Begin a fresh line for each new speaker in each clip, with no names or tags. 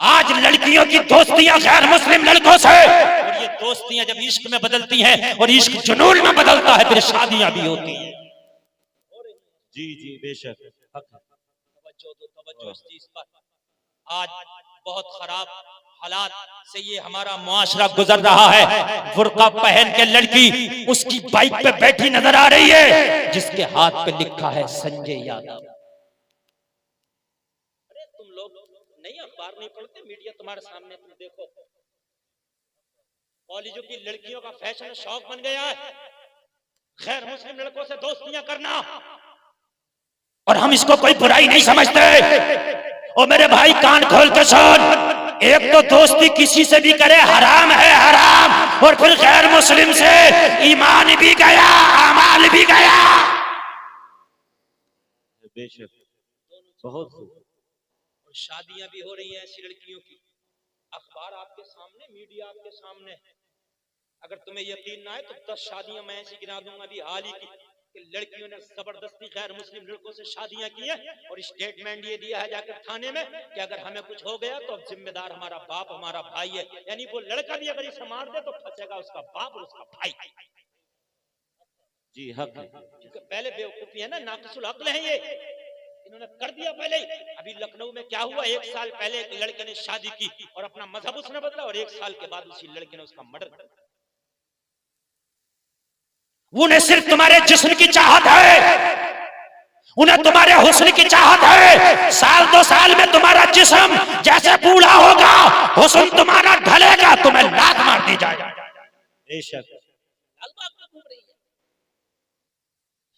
आज लड़कियों की दोस्तियां गैर मुस्लिम लड़कों से, और ये दोस्तियां जब इश्क में बदलती हैं और इश्क जुनून में बदलता है फिर शादियां भी होती हैं। जी जी बेशक, तवज्जो इस चीज पर। आज बहुत खराब हालात से ये हमारा मुआशरा गुजर रहा है। बुर्का पहन के लड़की उसकी बाइक पे बैठी नजर आ रही है जिसके हाथ पे लिखा है संजय यादव। अरे तुम लोग नहीं अखबार नहीं पढ़ते, मीडिया तुम्हारे सामने, तुम देखो कॉलेजों की लड़कियों का फैशन शौक बन गया है गैर मुस्लिम लड़कों से दोस्तियां करना, और हम इसको कोई बुराई नहीं समझते। और मेरे भाई कान खोल के सुन, एक तो दोस्ती किसी से भी करे हराम है हराम, और फिर गैर मुस्लिम से ईमान भी गया अमाल भी गया। बेशक बहुत और शादियां भी हो रही हैं ऐसी लड़कियों की, अखबार आपके सामने, मीडिया आपके सामने। अगर तुम्हें यकीन ना है तो 10 शादियां मैं ऐसी गिना दूंगा अभी हाल ही की, कि लड़कियों ने जबरदस्ती गैर मुस्लिम लड़कों से शादियां की है और स्टेटमेंट ये दिया है जाकर थाने में कि अगर हमें कुछ हो गया तो अब जिम्मेदार हमारा बाप हमारा भाई है। यानी वो लड़का भी अगर इसे मार दे तो फंसेगा उसका बाप और उसका भाई। जी हक है, क्योंकि पहले बेवकूफी है ना, नाक़िसुल अक्ल है ये, इन्होंने कर दिया पहले ही। अभी लखनऊ में क्या हुआ, 1 साल पहले एक लड़के ने शादी की और अपना मजहब उसने बदला, और 1 साल के बाद उसी लड़के ने उसका मर्डर कर दिया। उन्हें सिर्फ तुम्हारे जिस्म की चाहत है, उन्हें तुम्हारे हुस्न की चाहत है। साल 2 साल में तुम्हारा जिस्म जैसे बूढ़ा होगा हुस्न तुम्हारा ढलेगा, तुम्हें लात मार दी जाएगा। बेशक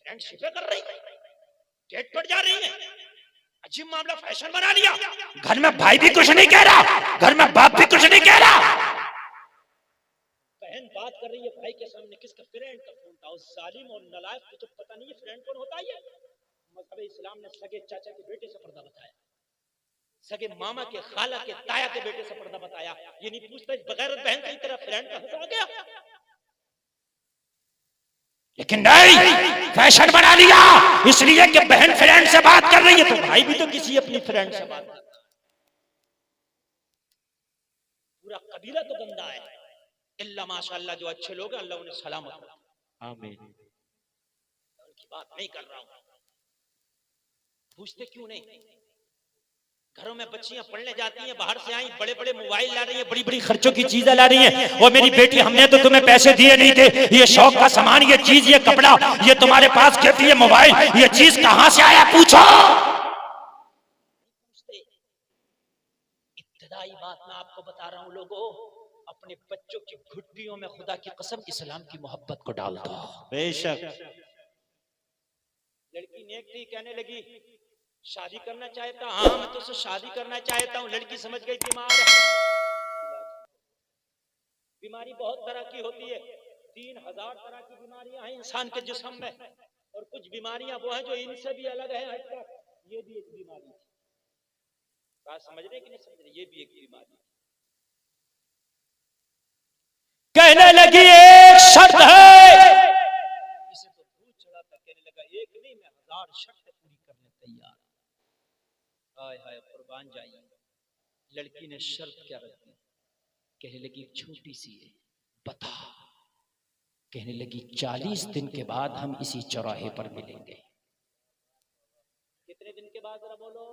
फ्रेंडशिप कर रही है, गेट पर जा रही है, अजीब मामला फैशन बना लिया। घर में भाई भी कुछ नहीं कह रहा, घर में बाप भी कुछ नहीं कह रहा, बहन बात कर रही है भाई के सामने, किसका फ्रेंड का फोन था, उस जालिम और नालायक को तो पता नहीं है फ्रेंड कौन होता है। मज़हब इस्लाम ने सगे चाचा के बेटे से पर्दा बताया, सगे मामा के खाला के ताया के बेटे से पर्दा बताया। ये नहीं पूछता बगैर बहन की तरह फ्रेंड कहां से आ गया। लेकिन नहीं, फैशन बना लिया इसलिए कि बहन फ्रेंड से बात कर रही है तो भाई भी तो किसी अपनी फ्रेंड से बात कर। पूरा कबीला तो गंदा है, इल्ला माशाअल्लाह जो अच्छे लोग हैं अल्लाह उन्हें सलामत रखे। आमीन। उनकी बात नहीं कर रहा हूं, पूछते क्यों नहीं। घरों में बच्चियां पढ़ने जाती हैं, बाहर से आई, बड़े बड़े मोबाइल ला रही हैं, बड़ी बड़ी खर्चों की चीजें ला रही हैं। और मेरी बेटी हमने तो तुम्हें पैसे दिए नहीं थे, ये शौक का सामान, ये चीज, ये कपड़ा, ये तुम्हारे पास गिफ्ट, ये मोबाइल, ये चीज कहां से आया पूछो। इब्तिदाई बात मैं आपको बता रहा हूं लोगों, अपने बच्चों की घुट्टियों में खुदा की कसम इस्लाम की मोहब्बत को डाल दो। बेशक लड़की नेक थी, कहने लगी शादी करना चाहता, हाँ मैं तो शादी करना चाहता हूँ। लड़की समझ गई बीमार है। बीमारी बहुत तरह की होती है, 3000 तरह की बीमारियां हैं इंसान के जिस्म में, और कुछ बीमारियां वो हैं जो इनसे भी अलग है हटकर। ये भी एक बीमारी थी, बात समझ रहे कि नहीं समझ रहे, ये भी एक बीमारी। कहने लगी एक शर्त है, इसे तो भूल चढ़ा था, कहने लगा एक नहीं मैं 1000 शर्त पूरी करने तैयार। हाय हाय कुर्बान जाइए। लड़की ने शर्त क्या रखी, कहने लगी छोटी सी है, बता। कहने लगी 40 दिन के बाद हम इसी चौराहे पर मिलेंगे। कितने दिन के बाद जरा बोलो।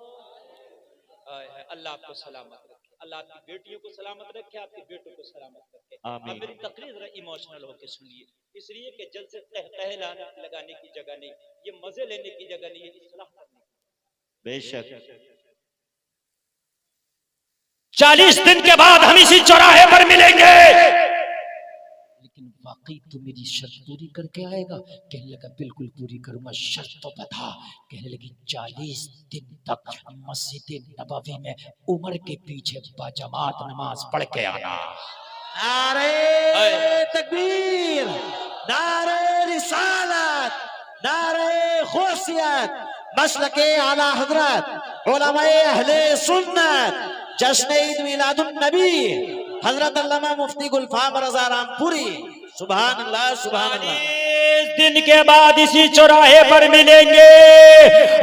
हाय हाय, अल्लाह आपको सलामत रखे, अल्लाह आपकी बेटियों को सलामत रखे, आपके बेटों को सलामत रखे। अब मेरी तकरीर जरा इमोशनल होकर सुनिए, इसलिए कि जलसे लगाने की जगह नहीं, ये मजे लेने की जगह नहीं, ये इस्लाह करने की। बेशक 40 दिन के बाद हम इसी चौराहे पर मिलेंगे, लेकिन वाकई तू मेरी शर्त पूरी करके आएगा। कहने लगा बिल्कुल पूरी करूंगा, शर्त तो बता। कहने लगी 40 दिन तक मस्जिद नबवी में उमर के पीछे बाजमात नमाज पढ़ के आना। नारे तकबीर, नारे रिसालत, नारे खुशियत, मसलके आला हजरत उलमाए अहले सुन्नत, जश्न ईद मिलादुन नबी हजरत अल्लामा मुफ्ती गुलफाम रज़ा रामपुरी। सुभान अल्लाह सुभान अल्लाह। दिन के बाद इसी चौराहे पर मिलेंगे।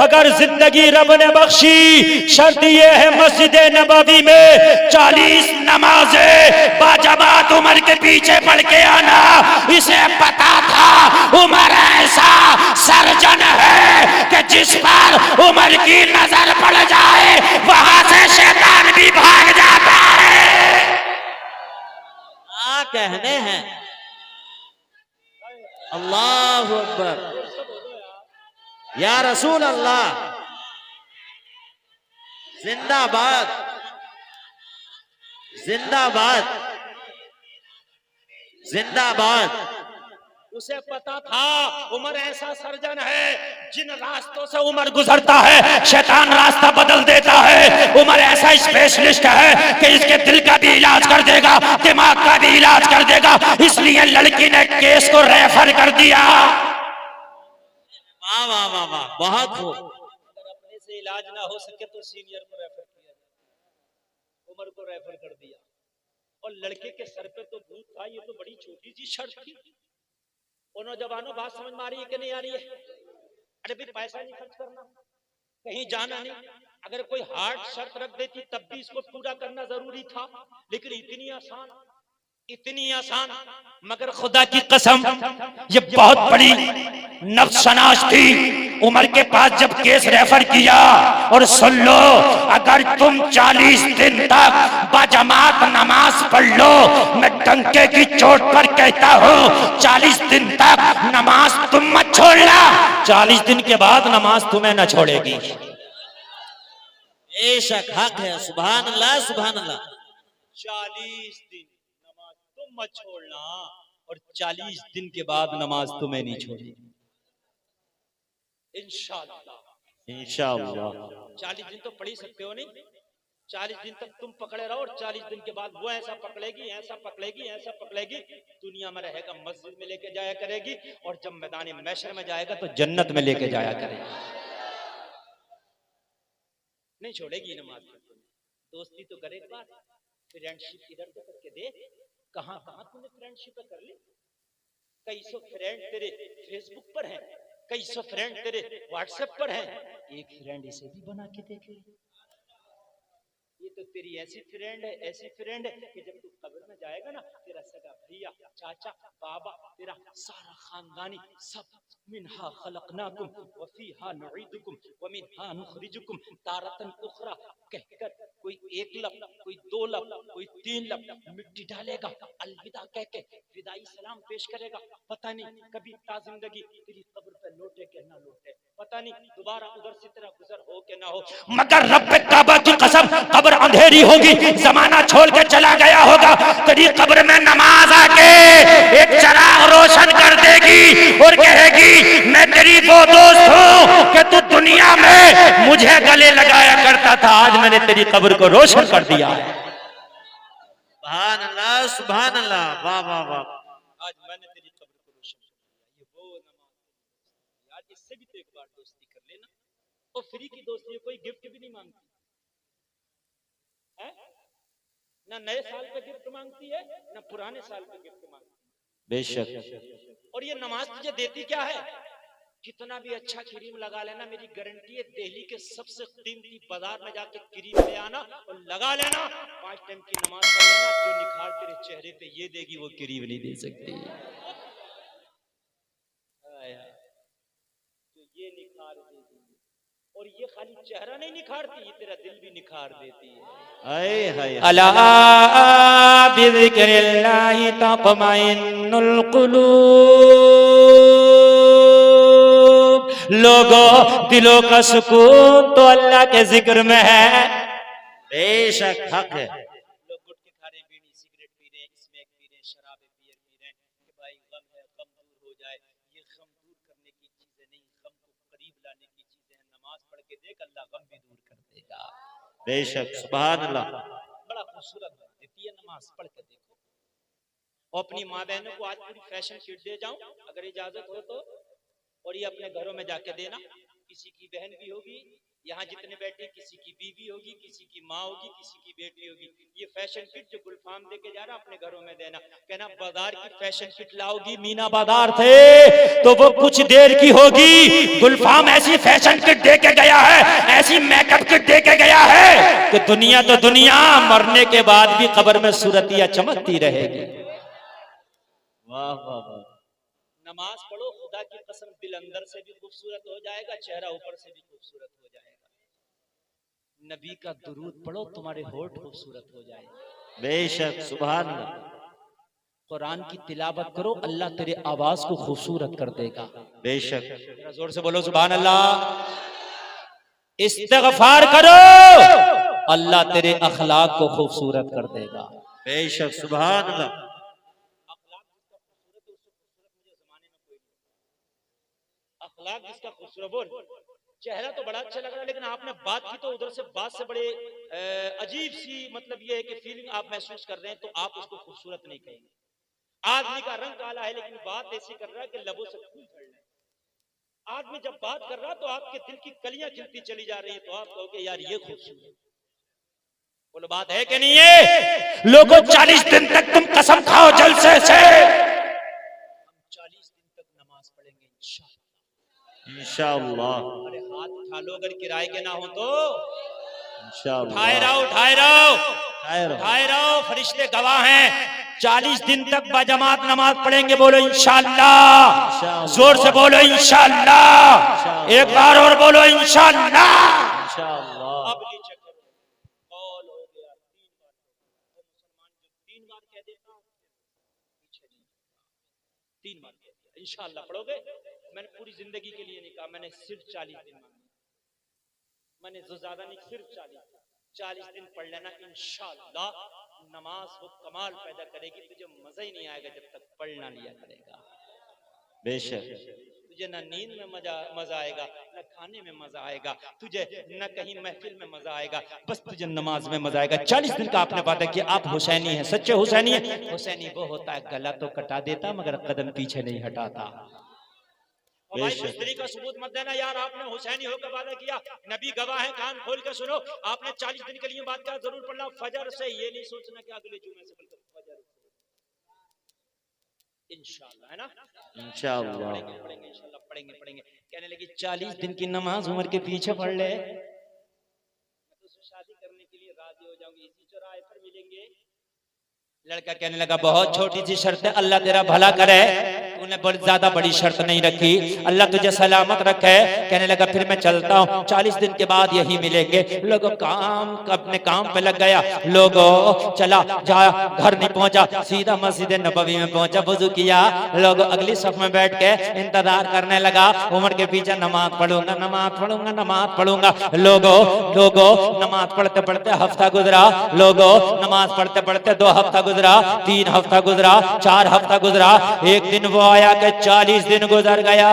अगर जिंदगी रब ने बख्शी, शर्त यह है मस्जिद नबवी में 40 नमाजें बाजमात उमर के पीछे पढ़ के आना। इसे पता था उमर ऐसा सर्जन है कि जिस पर उमर की नजर पड़ जाए वहां से शैतान भी भाग जाता है।
कहने हैं अल्लाहु अकबर, या रसूल अल्लाह, जिंदाबाद जिंदाबाद जिंदाबाद।
उसे पता था उमर ऐसा सर्जन है, जिन रास्तों से उमर गुजरता है शैतान रास्ता बदल देता है। उमर ऐसा स्पेशलिस्ट है कि इसके दिल का भी इलाज कर देगा, दिमाग का भी इलाज कर देगा। इसलिए लड़की ने केस को रेफर कर दिया।
वाह वाह वाह वाह, बहुत खूब।
अगर अपने से इलाज ना हो सके तो सीनियर को रेफर किया, उमर को रेफर कर दिया। और लड़के के सर पे तो भूत था, ये तो बड़ी छोटी सी शर्त थी। और नौजवानों, बात समझ में आ रही है कि नहीं आ रही है? अरे भाई पैसा नहीं खर्च करना, कहीं जाना नहीं। अगर कोई हार्ड शर्त रख देती तब भी इसको पूरा करना जरूरी था, लेकिन इतनी आसान, मगर खुदा की कसम ये बहुत बड़ी नफ्सनाश थी। उमर के पास जब केस रेफर किया, और सुन लो, अगर तुम 40 दिन तक बाजमात नमाज पढ़ लो, मैं डंके की चोट पर कहता हूँ 40 दिन तक नमाज तुम मत छोड़ना, 40 दिन के बाद नमाज तुम्हें न छोड़ेगी।
बेशक हक है, सुभान अल्लाह सुभान अल्लाह।
40 दिन नमाज तुम मत छोड़ना, और 40 दिन के बाद नमाज तुम्हें नहीं छोड़ेगी इंशाअल्लाह।
इंशाअल्लाह
40 दिन तो पढ़ ही सकते हो नहीं, 40 दिन तक तुम पकड़े रहो, और 40 दिन के बाद वो ऐसा पकड़ेगी, ऐसा पकड़ेगी, ऐसा पकड़ेगी, दुनिया में रहेगा मस्जिद में लेके जाया करेगी, और जब मैदान महशर में जाएगा तो जन्नत में लेके जाया करेगी। नहीं छोड़ेगी नमाज। दोस्ती तो करे बात, फ्रेंडशिप इधर तो करके दे। कहां कहां तूने फ्रेंडशिप कर ली? कई सौ फ्रेंड तेरे फेसबुक पर हैं, कई सौ फ्रेंड तेरे व्हाट्सएप पर हैं, एक फ्रेंड इसे भी बना के देख ले। ये तो तेरी ऐसी फ्रेंड है, ऐसी फ्रेंड है कि जब तू कब्र में जाएगा ना, तेरा सगा भैया, चाचा, बाबा, तेरा सारा खानदानी सब मिनहा खलकनाकुम व फीहा नुईदुकुम व मिनहा नुखरिजुकुम तारतन उखरा कहकर कोई 1 लफ्ज, कोई 2 लफ्ज, कोई 3 लफ्ज मिट्टी डालेगा, अलविदा कह के विदाई सलाम पेश करेगा। पता नहीं कभी ताजिंदगी तेरी कब्र पे लौटे के ना लौटे, पता नहीं दोबारा उधर से तेरा गुजर हो के ना हो, मगर रब्बे काबा की कसम कब्र अंधेरी होगी, जमाना छोड़ के चला गया होगा, तेरी कब्र में नमाज आके एक चिराग रोशन कर देगी और कहेगी मैं तेरी वो दोस्त हूँ कि तू दुनिया में मुझे गले लगाया करता था, आज मैंने तेरी कब्र को रोशन कर दिया है।
सुभान अल्लाह सुभान अल्लाह, वाह वाह वाह।
आज मैंने तेरी कब्र को रोशन कर दिया। ये वो नमाज यार, इससे भी तो एक बार दोस्ती कर लेना। और फ्री की दोस्ती, कोई गिफ्ट भी नहीं मांगती है ना, नए साल पे गिफ्ट मांगती है ना पुराने साल पे गिफ्ट मांगती है।
बेशक।
और ये नमाज तुझे देती क्या है? कितना भी अच्छा क्रीम लगा लेना, मेरी गारंटी है दिल्ली के सबसे कीमती बाजार में जाके क्रीम ले आना और लगा लेना, 5 टाइम की नमाज पढ़ लेना, जो निखार तेरे चेहरे पे ये देगी वो क्रीम नहीं दे सकती। तो ये निखार देगी, और ये खाली चेहरा नहीं निखारती, ये तेरा दिल भी निखार देती है। अला बिज़िक्रिल्लाहि तत्मइन्नुल कुलूब। लोगों, दिलों का सुकून तो अल्लाह के जिक्र में है।
बेशक हक है।
लोग गुटखे खा रहे, बीड़ी सिगरेट पी रहे, स्मैक पी रहे, शराबे बियर पी रहे कि भाई गम है, गम दूर हो जाए। ये गम दूर करने की चीजें नहीं, गम को करीब लाने की चीजें हैं। नमाज पढ़ के देख, अल्लाह गम भी दूर कर देगा।
बेशक सुभान अल्लाह।
बड़ा खूबसूरत देती है नमाज, पढ़ के देखो। और अपनी माँ बहनों को आज पूरी फैशन किट दे जाऊं अगर इजाजत हो तो, और ये अपने घरों में जाके देना। किसी की बहन भी होगी यहाँ जितने बैठे किसी की बीवी होगी, किसी की माँ होगी, किसी की बेटी होगी। ये फैशन किट जो गुलफाम देके जा रहा अपने घरों में देना, कहना बाजार की फैशन किट लाओगी, मीना बाजार थे तो वो कुछ देर की होगी। गुलफाम ऐसी फैशन किट देके गया है, ऐसी मेकअप किट देके गया है कि दुनिया तो दुनिया, मरने के बाद भी कब्र में सूरतियां चमकती रहेगी।
वाह वाह वाह।
नमाज पढ़ो, खुदा की कसम दिल अंदर से भी खूबसूरत हो जाएगा, चेहरा ऊपर से भी खूबसूरत हो जाएगा। नबी का दुरूद पढ़ो, तुम्हारे होठ खूबसूरत हो जाएगा।
बेशक सुभान अल्लाह।
कुरान की तिलावत करो, अल्लाह तेरे आवाज को खूबसूरत कर देगा।
बेशक।
जरा जोर से बोलो सुभान अल्लाह। इस्तिग़फार करो, अल्लाह तेरे अखलाक को खूबसूरत कर देगा।
बेशक सुभान अल्लाह।
अखलाक जिसका खूबसूरत, बोल चेहरा तो बड़ा अच्छा लग रहा है, लेकिन आपने बात की तो उधर से बात से बड़े अजीब सी, मतलब ये है कि फीलिंग आप महसूस कर रहे हैं, तो आप उसको खूबसूरत नहीं कहेंगे। आदमी का रंग काला है लेकिन बात ऐसी कर रहा है कि लबों से फूल झड़ रहे हैं। आदमी जब बात कर रहा तो आपके दिल की कलियां खिलती चली जा रही है, तो आप कहोगे यार ये खूबसूरत। बोलो बात है कि नहीं है? लोगों 40 दिन तक तुम कसम खाओ जलसे से, हम 40 दिन तक नमाज पढ़ेंगे इंशाअल्लाह।
इंशाअल्लाह।
अरे हाथ उठा लो, अगर किराए के ना हो तो
इंशाअल्लाह।
उठाए रहो, उठाए रहो, उठाए रहो, फरिश्ते गवाह हैं। 40 दिन तक बजमात नमाज पढ़ेंगे। बोलो इंशाअल्लाह, जोर से बोलो इंशाअल्लाह, एक बार और बोलो इंशाअल्लाह।
इंशाअल्लाह।
अब नीचे करो, कौल हो गया 3 बार। तो मुसलमान जो 3 बार कह देता पीछे नहीं, 3 बार कह दिया इंशाअल्लाह पढ़ोगे। मैंने पूरी जिंदगी के लिए नहीं कहा, मैंने सिर्फ 40 दिन मांगे, मैंने जो ज्यादा नहीं, सिर्फ 40 दिन पढ़ लेना इंशाअल्लाह। नमाज वो कमाल पैदा करेगी, तुझे मजा ही नहीं आएगा जब तक पढ़ना लिया करेगा।
बेशक।
तुझे ना नींद में मजा आएगा, न खाने में मजा आएगा, तुझे न कहीं महफिल में मजा आएगा, बस तुझे नमाज में मजा आएगा। 40 दिन का आपने वादा किया, आप हुसैनी हैं, सच्चे हुसैनी हैं। हुसैनी वो होता है गला तो कटा देता मगर कदम पीछे नहीं हटाता। और भाई बुज़दिली का सबूत मत देना यार, आपने हुसैनी होकर वादा किया, नबी गवाह है, कान खोल के सुनो, आपने 40 दिन के लिए बात किया, जरूर पढ़ना फजर से, ये नहीं सोचना कि अगले जुमे से, बल्कि फजर इंशाअल्लाह, है ना?
इंशाअल्लाह।
पढ़ेंगे इंशाअल्लाह, पढ़ेंगे। कहने लगी 40 दिन की नमाज उम्र के पीछे पढ़ ले, मैं तो शादी करने के लिए राजी हो जाऊंगी, इसी चौराहे पर मिलेंगे। लड़का कहने लगा बहुत छोटी सी शर्त है, अल्लाह तेरा भला करे, तूने ज्यादा बड़ी शर्त नहीं रखी, अल्लाह तुझे सलामत रखे। कहने लगा फिर मैं चलता हूँ, 40 दिन के बाद यही मिलेंगे। लोगों काम अपने काम पे लग गया, लोगों चला जा, घर नहीं पहुंचा, सीधा मस्जिद नबवी में पहुंचा, वुजू किया, लोगों अगली सफ में बैठ के इंतजार करने लगा, उमर के पीछे नमाज पढ़ूंगा, नमाज पढ़ूंगा, नमाज पढ़ूंगा। लोगों नमाज पढ़ते पढ़ते हफ्ता गुजरा, लोगों नमाज पढ़ते पढ़ते 2 हफ्ता गुजरा, 3 हफ्ता गुजरा, 4 हफ्ता गुजरा। एक दिन वो आया कि 40 दिन गुजर गया,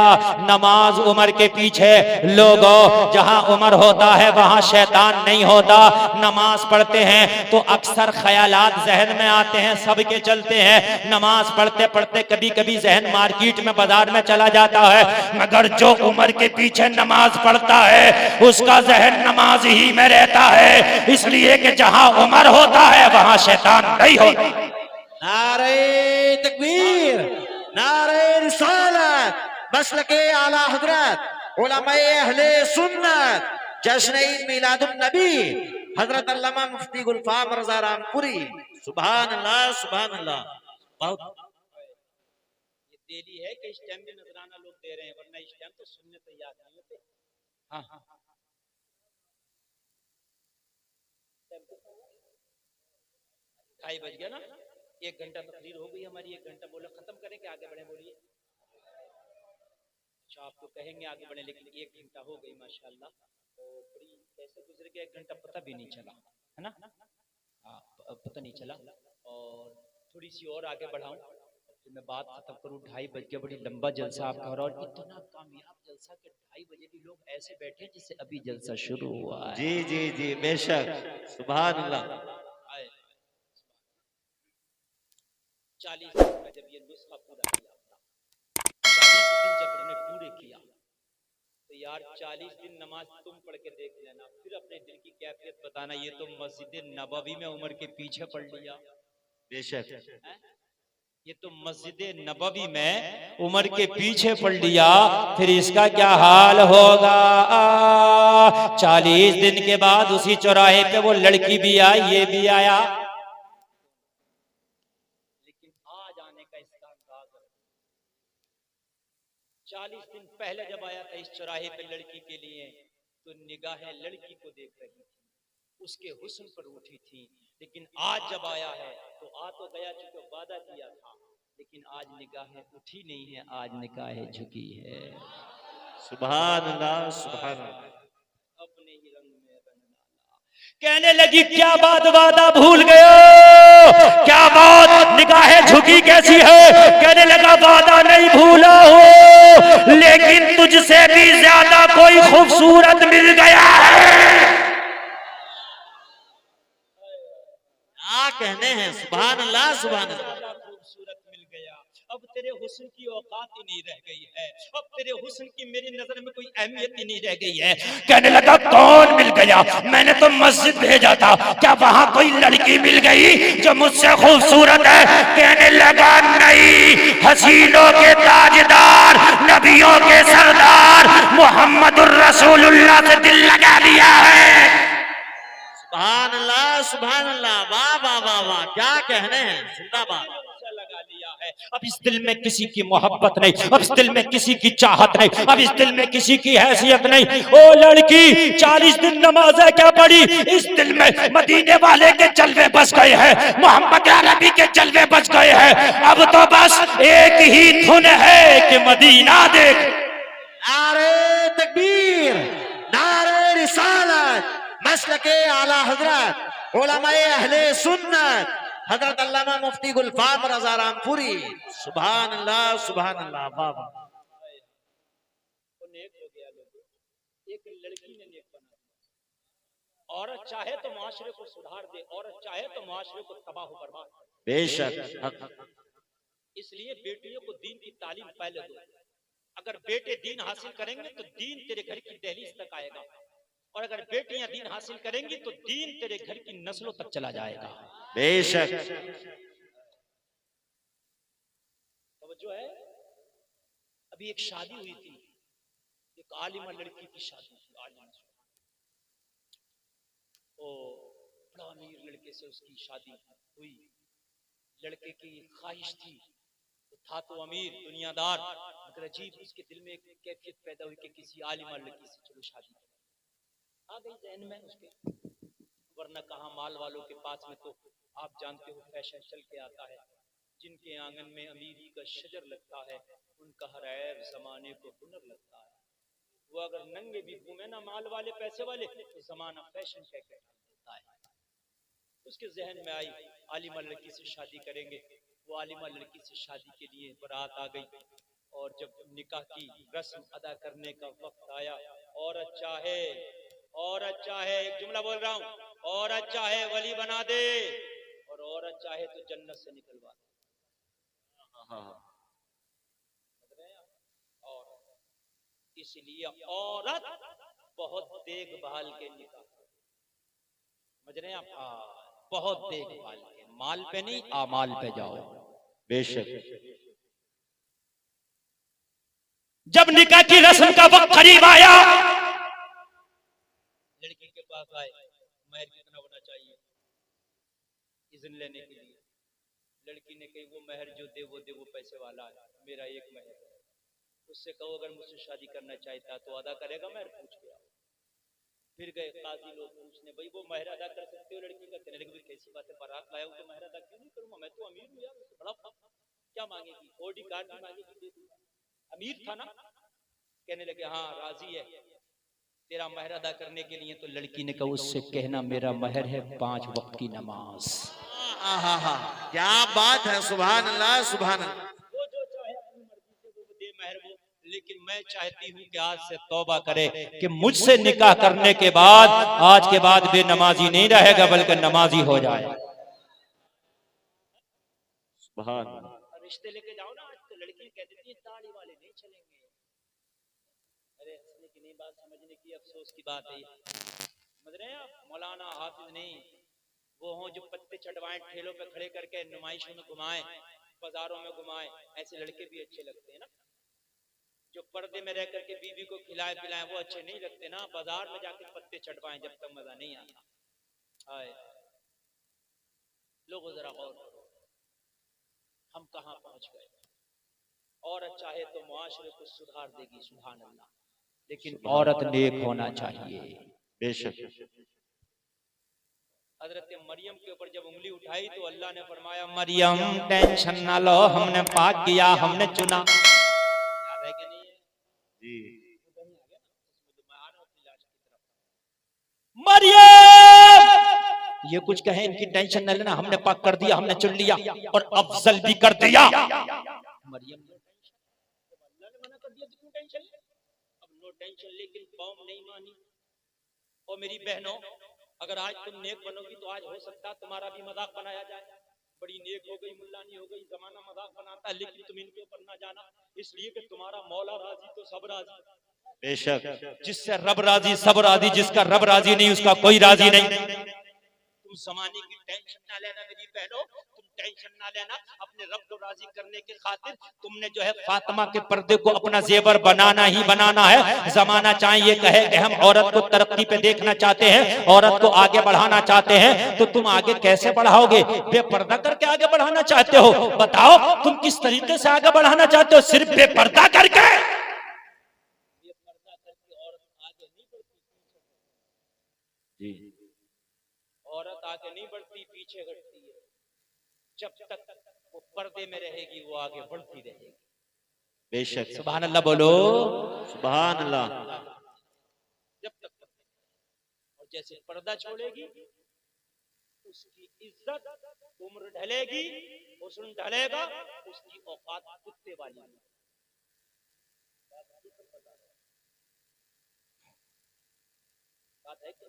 नमाज उमर के पीछे। लोगों जहां उमर होता है वहां शैतान नहीं होता। नमाज पढ़ते हैं तो अक्सर ख्यालात जहन में आते हैं, सबके चलते हैं। नमाज पढ़ते पढ़ते कभी कभी जहन मार्केट में, बाजार में चला जाता है, मगर जो उमर के पीछे नमाज पढ़ता है उसका जहन नमाज ही में रहता है, इसलिए कि जहां उमर होता है वहां शैतान नहीं होता।
नारे तकबीर, नारे रिसालत, मसलके आला हजरत उलमाए अहले सुन्नत, जश्न ईद मिलादुन नबी हजरत अल्लामा मुफ्ती गुलफाम रजा रामपुरी। सुभान अल्लाह, सुभान अल्लाह। बहुत
ये देरी है कि इस टाइम भी नजराना लोग दे रहे हैं, वरना इस टाइम तो सुनने तैयार नहीं होते। हाँ हाँ, 2:30 बज गया ना, 1 घंटा तकरीर हो गई हमारी, 1 घंटा बोला खत्म करें कि आगे बढ़े? बोलिए। अच्छा आप तो कहेंगे आगे बढ़े, लेकिन 1 घंटा हो गई माशाल्लाह, तो बड़ी कैसे गुजर गया 1 घंटा पता भी नहीं चला, है ना? पता नहीं चला। और थोड़ी सी और आगे बढ़ाऊं, फिर मैं बात खत्म करूं। 2:30 बज गया, बड़ी लंबा जलसा आपका हो रहा है, और इतना कामयाब जलसा कि 2:30 बजे भी लोग ऐसे बैठे हैं जिससे अभी जलसा शुरू हुआ है।
जी जी जी, बेशक। सुभान अल्लाह।
40 दिन का जब ये नुस्खा पूरा किया, 40 दिन जब हमने पूरे किया, तो यार 40 दिन नमाज तुम पढ़ के देख लेना, फिर अपने दिल की कैफियत बताना। ये तो मस्जिद नबवी में उमर के पीछे पढ़ लिया,
बेशक
हैं? ये तो मस्जिद नबवी में उमर के पीछे पढ़ लिया, फिर इसका क्या हाल होगा। 40 दिन के बाद उसी चौराहे पे वो लड़की भी आई, ये भी आया, लेकिन आज आने का इसका अंदाज है। 40 दिन पहले जब आया था इस चौराहे पे लड़की के लिए, तो निगाहें लड़की को देख रही थी, उसके हुस्न पर उठी थी। लेकिन आज जब आया है तो आ तो गया, चूंकि वादा किया था, लेकिन आज निगाहें उठी नहीं है, आज निगाहें झुकी है।
सुभान अल्लाह सुभान अल्लाह।
अपने ही रंग में रंग डाला। कहने लगी क्या बात, वादा भूल गए, क्या बात, निगाहें झुकी कैसी है। कहने लगा वादा नहीं भूला हो, लेकिन तुझसे भी ज्यादा कोई खूबसूरत मिल गया है।
क्या कहने हैं, सुभान अल्लाह सुभान अल्लाह।
खूबसूरत मिल गया, अब तेरे हुस्न की औकात ही नहीं रह गई है, अब तेरे हुस्न की मेरी नजर में कोई अहमियत ही नहीं रह गई है। कहने लगा कौन मिल गया, मैंने तो मस्जिद भेजा था, क्या वहां कोई लड़की मिल गई जो मुझसे खूबसूरत है। कहने लगा नहीं, हसीनों के ताजदार, नबियों के सरदार मोहम्मदुर रसूलुल्लाह से दिल लगा लिया है।
सुभान अल्लाह सुभान अल्लाह। वाह वाह वाह वाह, क्या कहने हैं, जिंदाबाद।
लगा लिया है, अब इस दिल में किसी की मोहब्बत नहीं, अब इस दिल में किसी की चाहत नहीं, अब इस दिल में किसी की हैसियत नहीं। ओ लड़की 40 दिन नमाज़ें क्या पढ़ी, इस दिल में मदीने वाले के जलवे बस गए हैं, मोहम्मद अरबी के जलवे बच गए हैं। अब तो बस एक ही धुन है कि मदीना देख।
नारे तकबीर, नारे रिसालत, मसलके आला हजरत उलमाए अहले सुन्नत हजरत अल्लामा मुफ्ती गुलफाम रज़ा रामपुरी। सुभान अल्लाह सुभान अल्लाह। वाह वाह।
नेक हो गया लोगों, एक लड़की ने नेक बना दिया। औरत चाहे तो माशरे को सुधार दे, औरत चाहे तो माशरे को तबाह बर्बाद।
बेशक
इसलिए बेटियों को दीन की तालीम पहले दो। अगर बेटे दीन हासिल करेंगे तो दीन तेरे घर की दहलीज तक आएगा, और अगर बेटियां दीन हासिल करेंगी तो दीन तेरे घर की नस्लों तक चला जाएगा।
बेशक।
तवज्जो है। अभी एक शादी हुई थी, एक आलिमा लड़की की शादी थी, आलिमा ओ बड़ा अमीर लड़के से उसकी शादी हुई। लड़के की ख्वाहिश थी, तो था तो अमीर दुनियादार, मगर अजीब उसके दिल में एक कैफियत पैदा हुई कि किसी आलिमा लड़की से चलो शादी आ गई जहन में उसके। वरना कहाँ माल वालों के पास में तो आप जानते हो फैशन चल के आता है, जिनके आंगन में अमीरी का शजर लगता है उनका हर ऐब जमाने को हुनर लगता है। वो अगर नंगे भी घूमे ना माल वाले पैसे वाले, तो जमाना फैशन कह के देता है। उसके जहन में आई आलिमा लड़की से शादी करेंगे। वो आलिमा लड़की से शादी के लिए बारात आ गई, और जब निकाह की रस्म अदा करने का वक्त आया, औरत चाहे एक जुमला बोल रहा हूँ, औरत चाहे वली बना दे और औरत चाहे तो जन्नत से निकलवा दे। और इसलिए औरत बहुत देखभाल के निकाह, समझ रहे हैं आप, बहुत देखभाल के, माल पे नहीं आमाल पे जाओ।
बेशक।
जब निकाह की रस्म का वक्त करीब आया, लड़की के पास आए, महर कितना होना चाहिए इज़्न लेने के लिए। लड़की ने कही वो महर जो दे वो पैसे वाला है, मेरा एक महर है। उससे कहो अगर मुझसे शादी करना चाहता तो अदा करेगा महर, पूछ के आओ। फिर गए काजी लोग पूछने, भाई वो महर अदा कर सकते हो लड़की का? कहने लगे कैसी बात है, बारात लाया हूं तो महर अदा क्यों नहीं करूंगा, मैं तो अमीर हूं यार, बड़ा क्या मांगेगी, ओडी कार्ड भी मांगेगी, दे दूंगा, अमीर था ना। कहने लगे हाँ राजी है तेरा महर अदा करने के लिए। तो लड़की ने कहा उससे कहना मेरा महर है 5 वक्त की नमाज।
क्या बात है, सुभान अल्लाह सुभान अल्लाह।
वो जो चाहे अपनी मर्जी से वो दे महर वो, लेकिन मैं चाहती हूँ कि आज से तौबा करे कि मुझसे निकाह करने के बाद आज के बाद बेनमाजी नहीं रहेगा बल्कि नमाजी हो जाए।
सुभान।
रिश्ते लेके जाओ ना, आज तो लड़कियां कह देती हैं दाढ़ी वाले नहीं चलेंगे। अरे हंसने की बात समझने की अफसोस की बात है। समझ रहे हैं आप? मौलाना हाफिज नहीं, वो हों जो पत्ते चटवाएं, ठेलों पे खड़े करके नुमाइशों में घुमाएं, बाजारों में घुमाएं, ऐसे लड़के भी अच्छे लगते हैं ना। जो पर्दे में रह करके बीवी को खिलाए पिलाएं वो अच्छे नहीं लगते ना। बाजार में जाके पत्ते चटवाएं जब तक मजा नहीं आता। हाय लोगों जरा गौर करो, हम कहां पहुंच गए। औरत चाहे तो मुआशरे को सुधार देगी, सुभान अल्लाह, लेकिन औरत नेक होना चाहिए।
बेशक।
हजरत मरियम के ऊपर जब उंगली उठाई तो अल्लाह ने फरमाया, मरियम टेंशन ना लो, हमने पाक किया, हमने चुना। याद है कि नहीं है?
जी।
मरियम ये कुछ कहे, इनकी टेंशन न लेना, हमने पाक कर दिया, हमने चुन लिया और अफजल भी कर दिया। मरियम नो टेंशन, अल्लाह ने मना कर दिया तो क्यों टेंशन ले? अब नो टेंशन, लेकिन कौम नहीं मानी। और मेरी बहनों, अगर आज तुम नेक बनोगी तो आज हो सकता है तुम्हारा भी मजाक बनाया जाए। बड़ी नेक हो गई, मुल्लानी हो गई, जमाना मजाक बनाता है, लेकिन तुम इनके ऊपर ना जाना, इसलिए कि तुम्हारा मौला राजी तो सब राजी।
बेशक।
जिससे रब राजी सब राजी, जिसका रब राजी नहीं उसका कोई राजी नहीं। तुम जमाने की टेंशन ना लेना मेरी बहनों, तुम टेंशन ना लेना, अपने रब को राजी करने के खातिर तुमने जो है फातिमा के पर्दे को अपना जेवर बनाना ही बनाना है। जमाना चाहे ये कहे कि हम औरत को तरक्की पे देखना चाहते हैं, औरत को आगे बढ़ाना चाहते हैं, तो तुम आगे कैसे बढ़ाओगे? बेपर्दा करके आगे बढ़ाना चाहते हो? बताओ तुम किस तरीके से आगे बढ़ाना चाहते हो? सिर्फ बेपर्दा करके? बेपर्दा करके औरत आगे नहीं बढ़ती जी, औरत आगे नहीं बढ़ती, पीछे घटती है। जब तक वो पर्दे में रहेगी वो आगे बढ़ती रहेगी।
बेशक।
सुभान अल्लाह बोलो,
सुभान अल्लाह।
जब तक, और जैसे पर्दा छोड़ेगी उसकी इज्जत, उम्र ढलेगी, हुस्न ढलेगा, उसकी औकात कुत्ते वाली। बात है कि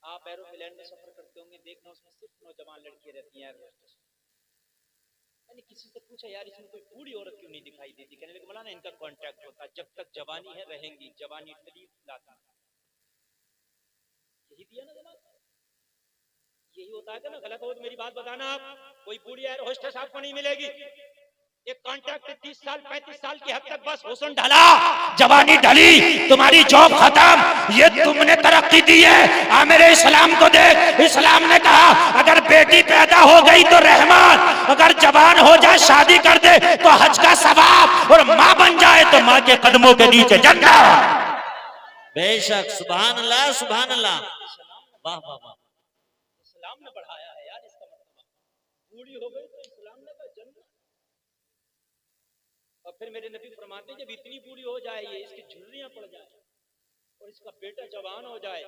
आप एरोप्लेन में सफर करते होंगे, देखना उसमें सिर्फ नौजवान लड़कियां रहती हैं। मैंने किसी से पूछा, यार इसमें कोई बूढ़ी औरत क्यों नहीं दिखाई देती? कहने लगे मौलाना इनका कांटेक्ट होता है, जब तक जवानी है रहेंगी, जवानी टली लाती। यही दिया ना जनाब, यही होता है कि ना? गलत हो तो मेरी बात बताना। आप कोई बूढ़ी एयर होस्टेस आपको नहीं मिलेगी। एक कांटेक्ट 30 साल 35 साल की हद तक बस हुस्न ढला, जवानी ढली, तुम्हारी जॉब खत्म, ये तुमने तरक्की दी है। आ मेरे इस्लाम को देख, इस्लाम ने कहा अगर बेटी पैदा हो गई तो रहमान, अगर जवान हो जाए शादी कर दे तो हज का सवाब, और माँ बन जाए तो माँ के कदमों के नीचे जन्नत।
बेशक। सुभान अल्लाह, सुभान अल्लाह। वाह वाह वाह।
इस्लाम ने बढ़ाया है यार इसका मतलब। बूढ़ी हो गई तो इस्लाम ने कहा जन्नत। और फिर मेरे नबी फरमाते जब इतनी पूरी हो जाए, ये इसकी झुर्रियां पड़ जाए और इसका बेटा जवान हो जाए,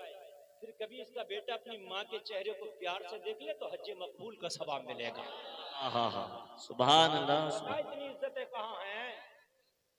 फिर कभी इसका बेटा अपनी माँ के चेहरे को प्यार से देख ले तो हज मकबूल का सवाब मिलेगा।
सुभान अल्लाह।
इतनी इज्जतें कहाँ हैं?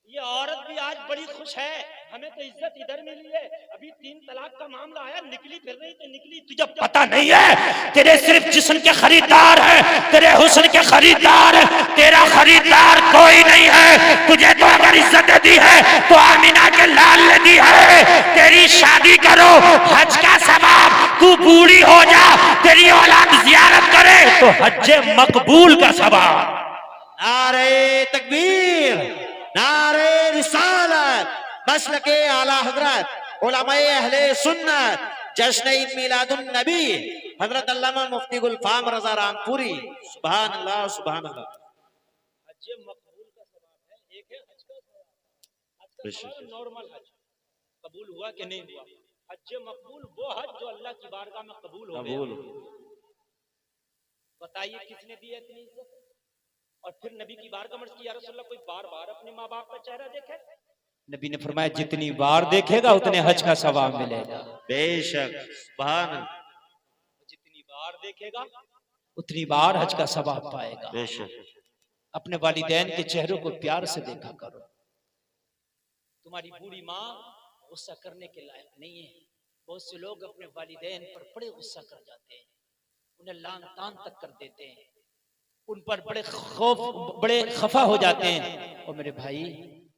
ये औरत भी आज बड़ी खुश है, हमें तो इज्जत इधर मिली है। अभी 3 तलाक का मामला आया, निकली फिर रही तो निकली, तुझे पता नहीं है तेरे सिर्फ जिस्म के खरीदार है, तेरे हुस्न के खरीदार है, तेरा खरीदार कोई नहीं है। तुझे तो अगर इज्जत दी है तो आमिना के लाल ने दी है। तेरी शादी करो, हज का सवाब, तू बूढ़ी हो जा, तेरी औलाद जियारत करे तो हज मकबूल का सवाब।
नारे तकबीर, नारे रिसालत, मसलके आला हजरत उलमाए अहले सुन्नत, जश्न ईद मिलादुन नबी हजरत अल्लामा मुफ्ती गुलफाम रजा रामपुरी। सुभान अल्लाह, सुभान अल्लाह।
हज मकबूल का सवाब है, एक है हज का सवाब। हज का सवाब नॉर्मल हज, कबूल हुआ कि नहीं हुआ। हज मकबूल वो हज जो अल्लाह की बारगाह में कबूल हो गया। बताइए किसने दी है इतनी इज्जत? और फिर नबी की बारगाह में की, या रसूल अल्लाह कोई बार बार अपने माँ बाप का चेहरा देखे? नबी ने फरमाया जितनी बार देखेगा उतने हज का सवाब मिलेगा।
बेशक। सुभान।
जितनी बार देखेगा उतनी बार हज का सवाब पाएगा।
बेशक।
अपने वालिदैन के चेहरों को प्यार से देखा करो। तुम्हारी बूढ़ी माँ गुस्सा करने के लायक नहीं है। बहुत से लोग अपने वालिदैन पर बड़े गुस्सा कर जाते हैं, उन्हें लान तान तक कर देते हैं, उन पर बड़े खफा हो जाते हैं। और मेरे भाई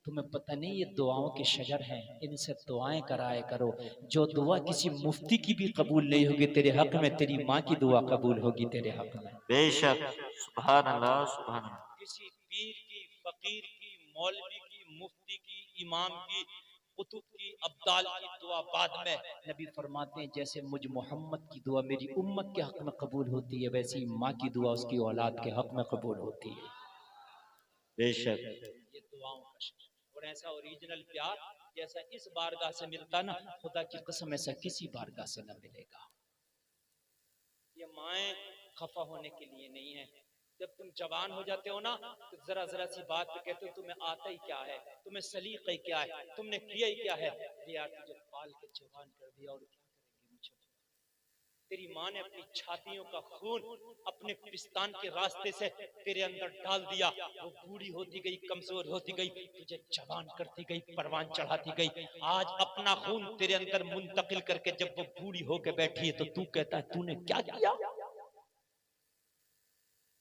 तुम्हें पता नहीं ये दुआओं के शजर हैं, इनसे दुआएं कराया करो। जो दुआ किसी मुफ्ती की भी कबूल नहीं होगी तेरे हक में, तेरी माँ की दुआ कबूल होगी तेरे हक में।
बेशक, सुभान अल्लाह, सुभान अल्लाह।
किसी पीर की, फकीर की, मौलवी की, मुफ्ती की, इमाम की, कुतुब की, अब्दाल की दुआ बाद में।
नबी फरमाते हैं जैसे मुझ मोहम्मद की दुआ मेरी उम्मत के हक में कबूल होती है, वैसे ही माँ की दुआ उसकी औलाद के हक में कबूल होती है।
बेशक,
ये दुआओं का शजर। और ऐसा ओरिजिनल प्यार जैसा इस बारगाह से मिलता ना,
खुदा की कसम ऐसा किसी बारगाह से न मिलेगा।
ये माएँ खफा होने के लिए नहीं है। जब तुम जवान हो जाते हो ना, तो जरा जरा सी बात पे कहते हो तुम्हें आता ही क्या है, तुम्हें सलीका ही क्या है, तुमने किया ही क्या है। अरे यार तुझे पाल के जवान कर दिया और क्या करेंगे मुझे। तेरी माँ ने अपनी छातियों का खून अपने पिस्तान के रास्ते से तेरे अंदर डाल दिया। वो बूढ़ी होती गई, कमजोर होती गई, तुझे जवान करती गई, परवान चढ़ाती गई। आज अपना खून तेरे अंदर मुंतकिल करके जब वो बूढ़ी होके बैठी है तो तू कहता है तूने क्या किया।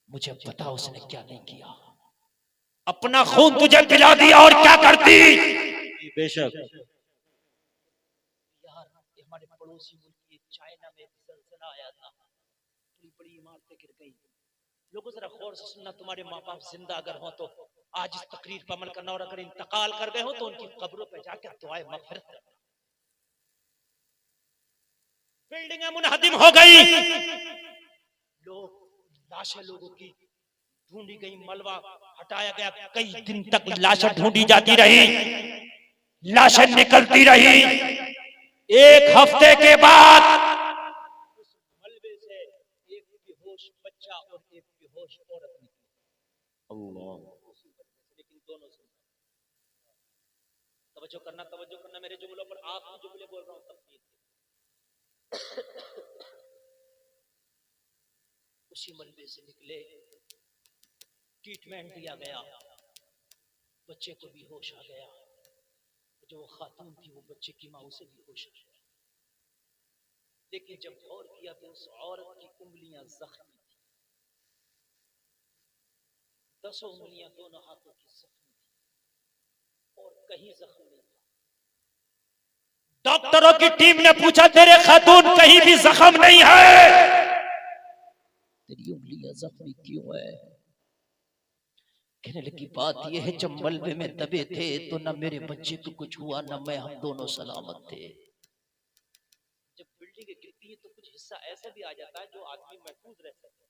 मुझे पता उसने क्या नहीं किया।
अपना खून तुझे पिला दिया और क्या करती।
बेशक।
यार हमारे पड़ोसी मुल्क चाइना में ज़लज़ला आया था, बड़ी बड़ी इमारतें गिर गई।
लोगों जरा गौर से सुनना, तुम्हारे माँ बाप जिंदा अगर हो तो आज इस तकरीर पर अमल करना, और अगर इंतकाल कर गए हो तो उनकी कब्रों पर जाकर दुआए मग़फ़िरत करना। बिल्डिंगें मुनहदिम हो गई, लोग लाशें लोगों की ढूंढी गई, मलबा हटाया गया, कई दिन तक लाशें ढूंढी जाती रही, लाशें निकलती रही। एक हफ्ते के बाद उस मलबे से एक बेहोश बच्चा और एक बेहोश औरत निकली।
अल्लाह।
लेकिन दोनों से तवज्जो करना मेरे जुमलों पर। आखिरी जुमले बोल रहा हूं तफसीर। उसी मलबे से निकले, ट्रीटमेंट दिया गया, बच्चे को भी होश आ गया। जो खातून थी वो बच्चे की माँ, उसे भी होश आ गया। लेकिन जब गौर किया तो उस औरत की उंगलियां जख्मी थी, 10 उंगलियां दोनों हाथों की जख्मी थी और कहीं जख्म नहीं था। डॉक्टरों की टीम ने पूछा तेरे खातून कहीं भी जख्म नहीं है,
तेरी उंगलियां जख्मी क्यों है। कहने लगी बात यह है जब मलबे में दबे थे तो न मेरे बच्चे को कुछ हुआ न मैं, हम दोनों सलामत थे।
जब बिल्डिंग गिरती है तो कुछ हिस्सा ऐसा भी आ जाता है जो आदमी महफूज रह सकता है।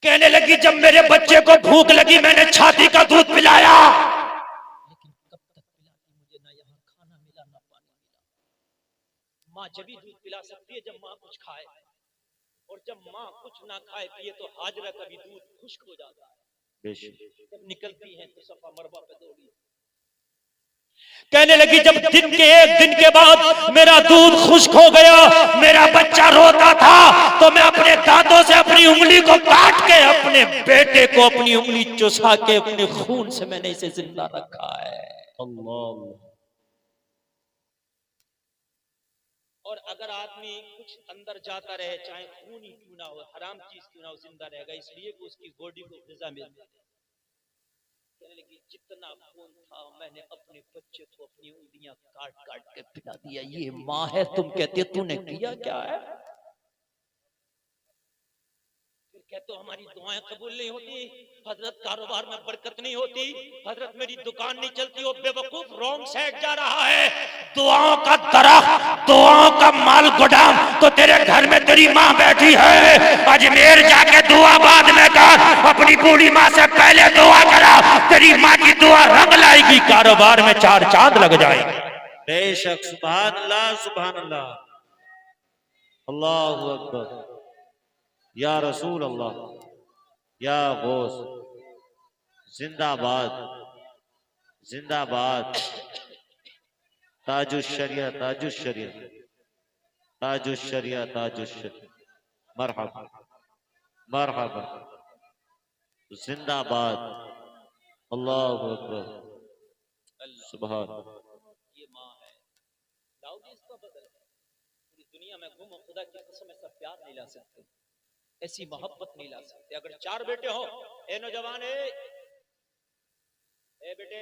कहने लगी जब मेरे बच्चे को भूख लगी मैंने छाती का दूध पिलाया,
लेकिन कब तक पिलाती, मुझे ना यहाँ खाना मिला ना पानी मिला।
माँ जब भी दूध पिला सकती है जब माँ कुछ खाए, और जब माँ कुछ ना खाए पिए तो हाजरा का भी दूध खुश्क हो जाता है। जब निकलती है तो सफा मरवा पे दौड़ी। कहने लगी जब दिन के एक दिन के बाद मेरा दूध खुश्क हो गया, मेरा बच्चा रोता था, तो मैं अपने दांतों से अपनी उंगली को काट के अपने बेटे को अपनी उंगली चुसा के अपने खून से मैंने इसे जिंदा रखा है।
अल्लाह।
और अगर आदमी कुछ अंदर जाता रहे, चाहे खून ही क्यों ना हो, हराम चीज क्यों ना हो, जिंदा रहेगा, इसलिए कि उसकी बॉडी को ग़िज़ा मिलती है। कहने लगी जितना खून था मैंने अपने बच्चे को अपनी उंगलियां काट काट के पिला दिया।
ये माँ है, तुम कहते तूने किया क्या है।
फिर कहते हो हमारी दुआएं कबूल नहीं होती, हजरत कारोबार में बरकत नहीं होती, हजरत मेरी दुकान नहीं चलती। वो बेवकूफ रॉन्ग साइड जा रहा है। दुआओं का दरख्त, दुआओं का माल गोदाम तो तेरे घर में तेरी माँ बैठी है। अजमेर जाके दुआ बाद में कर, अपनी बूढ़ी माँ से पहले दुआ करा, तेरी माँ की दुआ रंग लाएगी, कारोबार में 4 चांद लग जाएंगे।
बेशक, सुभान अल्लाह, सुभान अल्लाह, अल्लाहु अकबर, या रसूल अल्लाह, या गौस, जिंदाबाद, जिंदाबाद, ताजुश शरिया, ताजुश शरिया, ताजुश शरिया, ताजुश शरिया, मरहबा, मरहबा, जिंदाबाद, अल्लाहु अकबर, सुभान।
ये माँ है, लाओगे इसका बदल। पूरी दुनिया में घूमो, खुदा की कसम ऐसा प्यार नहीं ला सकते, ऐसी मोहब्बत नहीं ला सकते। अगर 4 बेटे हो, ए नौजवान,
ए बेटे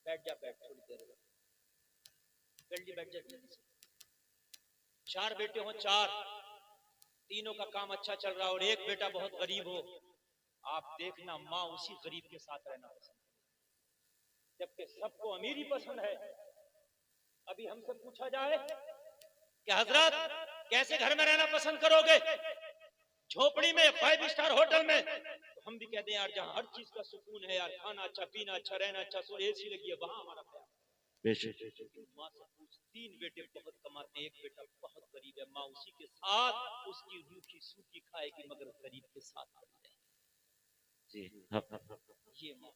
बैठ जा, बैठ थोड़ी देर जल्दी बैठ जा। 4 बेटे हो, 4, तीनों का काम अच्छा चल रहा हो और एक बेटा बहुत गरीब हो, आप देखना माँ उसी गरीब के साथ रहना पसंद, जबकि सबको अमीरी पसंद है। अभी हमसे पूछा जाए कि हजरत कैसे घर में रहना पसंद करोगे, झोपड़ी में, 5 स्टार होटल में, तो हम भी कहते हैं यार जहाँ हर चीज का सुकून है यार, खाना अच्छा, पीना अच्छा, रहना अच्छा, सो एसी लगी है, वहां हमारा प्यार। माँ से पूछ, 3 बेटे बहुत कमाते हैं, एक बेटा बहुत गरीब है, माँ उसी के साथ उसकी रूखी सूखी खाएगी मगर गरीब के साथ जी। ये माँ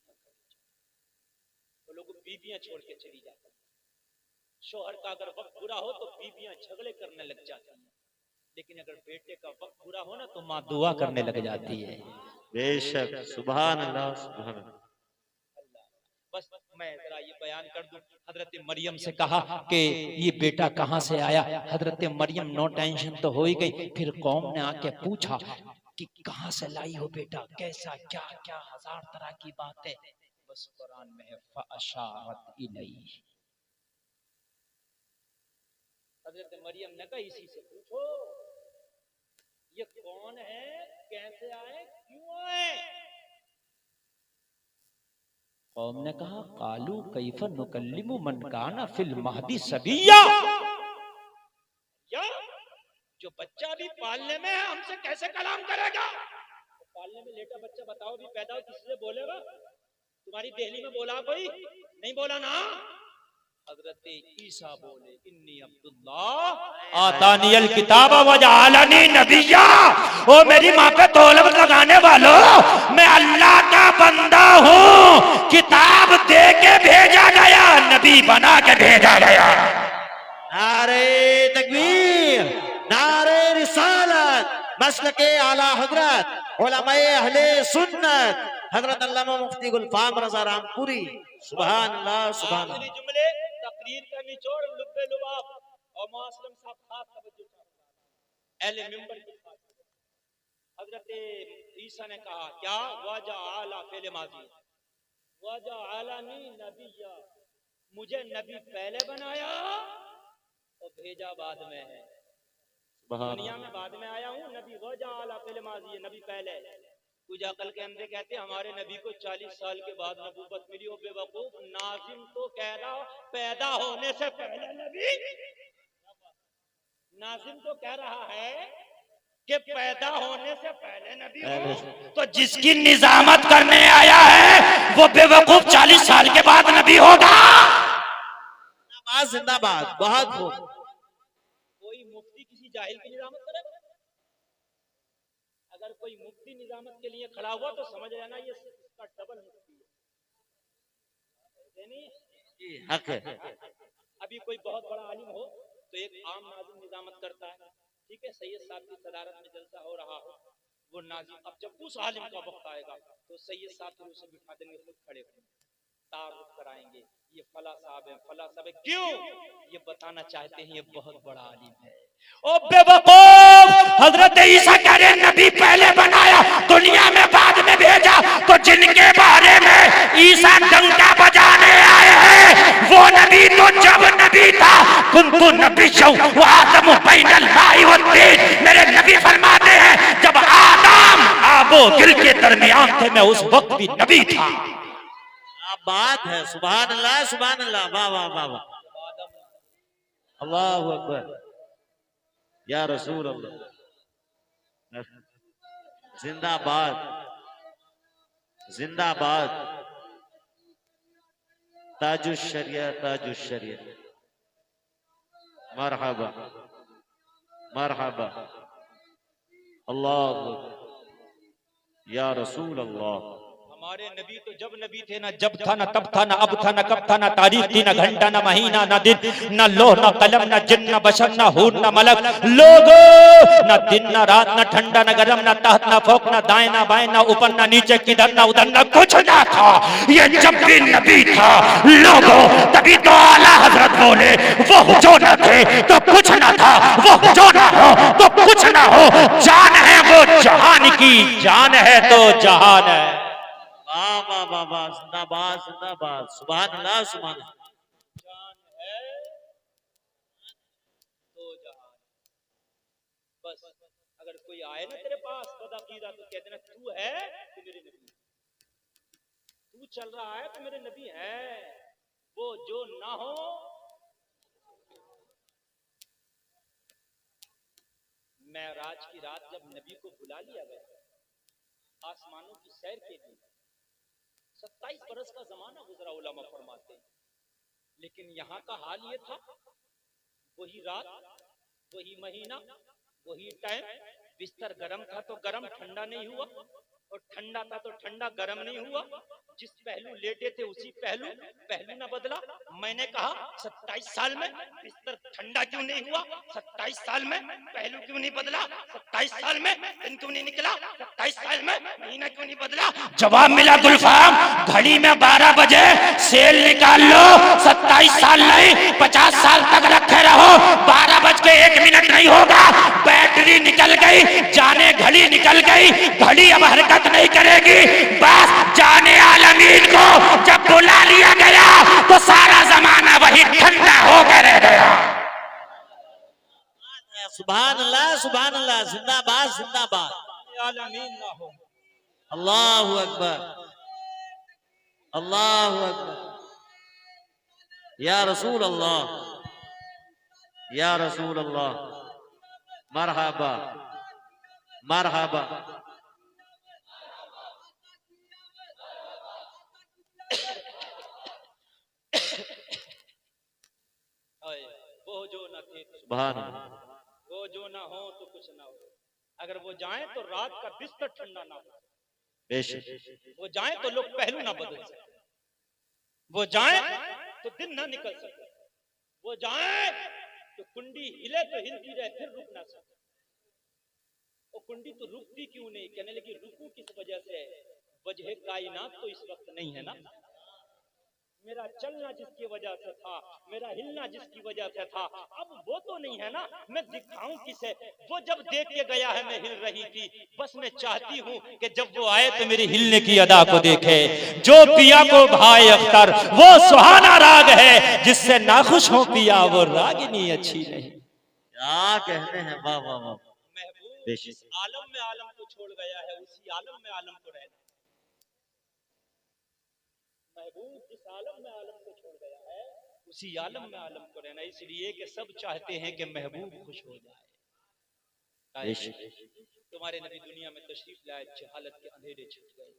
तो लोग बीबियां छोड़ के चली जाती हैं, शोहर का अगर वक्त बुरा हो तो बीबियां झगड़े करने लग जाती हैं, लेकिन अगर बेटे का वक्त बुरा हो ना तो माँ दुआ करने लग जाती है।
बेशक, सुभान अल्लाह, सुभान अल्लाह।
बस मैं जरा ये बयान कर दूं, हजरत मरियम से कहा कि ये बेटा कहाँ से आया, हजरत मरियम नो टेंशन तो हो ही गई, फिर कौम ने आके पूछा कि कहाँ से लाई हो बेटा, कैसा, क्या क्या, 1000 तरह की बातें, बस कुरान में है फअशारत इलैहि। हजरत मरियम ने कहा इसी से पूछो ये कौन है, कैसे आए, क्यों आए। कौम ने कहा कालू कैफ नुकल्लिमु मन काना फिल महदी सबिया, या जो बच्चा भी पालने में है हमसे कैसे कलाम करेगा। तो पालने में लेटा बच्चा बताओ भी पैदा हो किससे बोलेगा, तुम्हारी दिल्ली में बोला कोई नहीं बोला ना। हजरत ईसा बोले इन्नी अब्दुल्लाह आतानियल किताब व जअलनी नबिय्या, ओ मेरी माँ पे तौलत लगाने वालों, मैं अल्लाह का बंदा हूँ, किताब दे के भेजा गया, नबी बना के भेजा गया।
नारे तकबीर, नारे रिसालत, मसलके आला हजरत उलमाए अहले सुन्नत हजरत अल्लामा मुफ्ती गुलफाम रज़ा रामपुरी, सुभान अल्लाह, सुभान अल्लाह।
जुमले तकरीर का निचोड़ लुब्बे लुबाब और मुअस्सम साहब खास तवज्जो अहले मिंबर की खास। हजरत ईसा ने कहा क्या, वजअला फिल माजी वजअलनी नबिय्या, मुझे नबी पहले बनाया और भेजा बाद में है, दुनिया में बाद में आया हूँ, नबी वजअला फिल माजी, नबी पहले। कुछ अकल के अंदर कहते हमारे नबी को 40 साल के बाद नबूवत मिली। हो बेवकूफ, नाजिम तो कह रहा पैदा होने से पहले नबी, नाजिम तो कह रहा है कि पैदा होने से पहले नबी हो,
तो जिसकी निजामत करने आया है वो बेवकूफ 40 साल के बाद नबी होगा।
जिंदाबाद, बहुत खूब।
कोई मुफ्ती किसी जाहिल की निजामत करेगा? अगर कोई मुफ्ती निजामत के लिए खड़ा हुआ तो समझ लेना ये इसका डबल मुफ्ती है।
हक है।
अभी कोई बहुत बड़ा आलिम हो तो एक आम नाजिम निजामत करता है, ठीक है, सैयद साहब की सदारत में जलसा हो रहा हो, वो नाजिम अब जब उस आलिम का वक्त आएगा तो सैयद साहब को उसे बिठा देंगे, खुद खड़े होंगे, तारुफ कराएंगे, ये फला साहब है, फला साहब है, क्यों ये बताना चाहते हैं ये बहुत बड़ा आलिम है।
ओ बेवकूफ, हजरत ईसा कह रहे नबी पहले बनाया, दुनिया में बाद में भेजा, तो जिनके बारे में ईसा डंका बजाने आए हैं वो नबी तो जब नबी था, कुन्तु नबिय्यौ व आदम बैनल माइ वत्तीन, मेरे नबी फरमाते हैं जब आदम आबो गिल के दरमियान थे मैं उस वक्त भी नबी था।
बात है, सुभान अल्लाह, सुभान अल्लाह, वाह वाह वाह वाह, अल्लाहु अकबर, या रसूल अल्लाह, जिंदाबाद, जिंदाबाद, ताजुश शरिया, ताजुश शरिया, मरहबा मरहबा, अल्लाहु अकबर, या रसूल अल्लाह।
हमारे नबी तो जब नबी थे ना जब था, ना तब था, ना अब था, ना कब था, ना तारीख थी, ना घंटा, ना महीना, ना दिन, ना लोह, ना कलम, ना जिन्न, ना बशर, ना हूर, ना मलक, लोगो ना दिन, ना रात, ना ठंडा, ना गर्म, ना तहत, ना फौक, ना दाएं, ना बाएं, ना ऊपर, ना नीचे, किधर, ना उधर, ना कुछ ना था। ये जब भी नबी था लोगो, तभी तो आला हजरत बोले वो जो न थे तो कुछ ना था, वो जो ना हो तो कुछ ना हो, जान है वो जहान की, जान है तो जहान है।
वाह वाह वाह वाह, जिंदाबाद जिंदाबाद, सुभान अल्लाह सुभान अल्लाह।
जान है तो जहान। बस अगर कोई आए ना तेरे पास बदअकीदा तो कह देना तू है तो मेरे नबी, तू चल रहा है तो मेरे नबी है, वो जो ना हो। मेराज की रात जब नबी को बुला लिया गया आसमानों की सैर के लिए, 27 बरस का जमाना गुजरा, उलमा फरमाते हैं, लेकिन यहाँ का हाल ये था, वही रात, वही महीना, वही टाइम, बिस्तर गर्म था तो गर्म, ठंडा नहीं हुआ, और ठंडा था तो ठंडा गर्म नहीं हुआ, जिस पहलू लेटे थे उसी पहलू न बदला। मैंने कहा 27 साल में बिस्तर ठंडा क्यों नहीं हुआ, 27 साल में पहलू क्यों नहीं बदला, 27 साल में दिन क्यों नहीं निकला, 27 साल में महीना क्यों नहीं बदला।
जवाब मिला गुलफाम, घड़ी में 12 बजे सेल निकाल लो, 27 साल नहीं 50 साल तक रखे रहो, 12 बज के 1 मिनट नहीं होगा, बैटरी निकल गई, जाने घड़ी निकल गई, घड़ी अब हरकत नहीं करेगी। बस जाने आलमीन को जब बुला लिया गया तो सारा जमाना वही ठंडा होकर रह गया।
सुभान अल्लाह, जिंदाबाद जिंदाबाद।
आलमीन ना हो।
अल्लाहु अकबर, अल्लाहु अकबर, या रसूल अल्लाह, या रसूल अल्लाह, मरहबा मरहबा।
वो जो न थे तो
सुभान अल्लाह,
वो जो ना हो तो कुछ ना हो। अगर वो जाए तो रात का बिस्तर ठंडा ना हो,
बेशक
वो जाए तो लोग पहलू ना बदल सके, वो जाए तो दिन ना निकल सके, वो जाए तो कुंडी हिले तो हिलती रहे फिर रुक ना सके। वो कुंडी तो रुकती क्यों नहीं, कहने लगी रुकू किस वजह से, वजह कायनात तो इस वक्त नहीं है ना। मेरा चलना जिसकी वजह से था, मेरा हिलना जिसकी वजह से था, अब वो तो नहीं है ना, मैं दिखाऊं किसे। वो जब देख के गया है मैं हिल रही थी, बस मैं चाहती हूँ कि जब वो आए तो मेरी हिलने की अदा को देखे। जो पिया को भाई अख्तर वो सुहाना राग है, जिससे नाखुश हो पिया वो रागिनी अच्छी नहीं।
क्या कहने हैं, वाह वाह वाह।
महबूब जिस आलम में आलम को छोड़ गया है उसी आलम में आलम को रहना। महबूब जिस आलम में आलम को छोड़ गया है उसी आलम में आलम को रहना, इसलिए कि सब चाहते हैं कि महबूब खुश हो जाए। तुम्हारे नबी दुनिया में तशरीफ लाए, जहालत के अंधेरे छुट गए,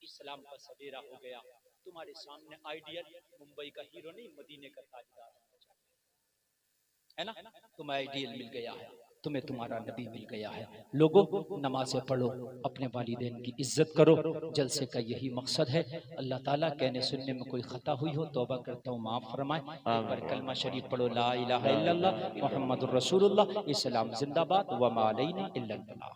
इस्लाम का सवेरा हो गया। तुम्हारे सामने आइडियल मुंबई का हीरो नहीं, मदीने का ताजदार है ना, तुम्हें आइडियल मिल गया है, तुम्हें तुम्हारा नबी मिल गया है। लोगों नमाज़ें पढ़ो, अपने वालिदैन की इज्जत करो, जलसे का यही मकसद है। अल्लाह ताला कहने सुनने में कोई खता हुई हो तौबा करता हूँ माफ़ फरमाए। एक बार कलमा शरीफ पढ़ो, ला इलाहा इल्लल्लाह मुहम्मदुर रसूलुल्लाह, इस्लाम जिंदाबाद, व मा अलैना इल्लल बलाग।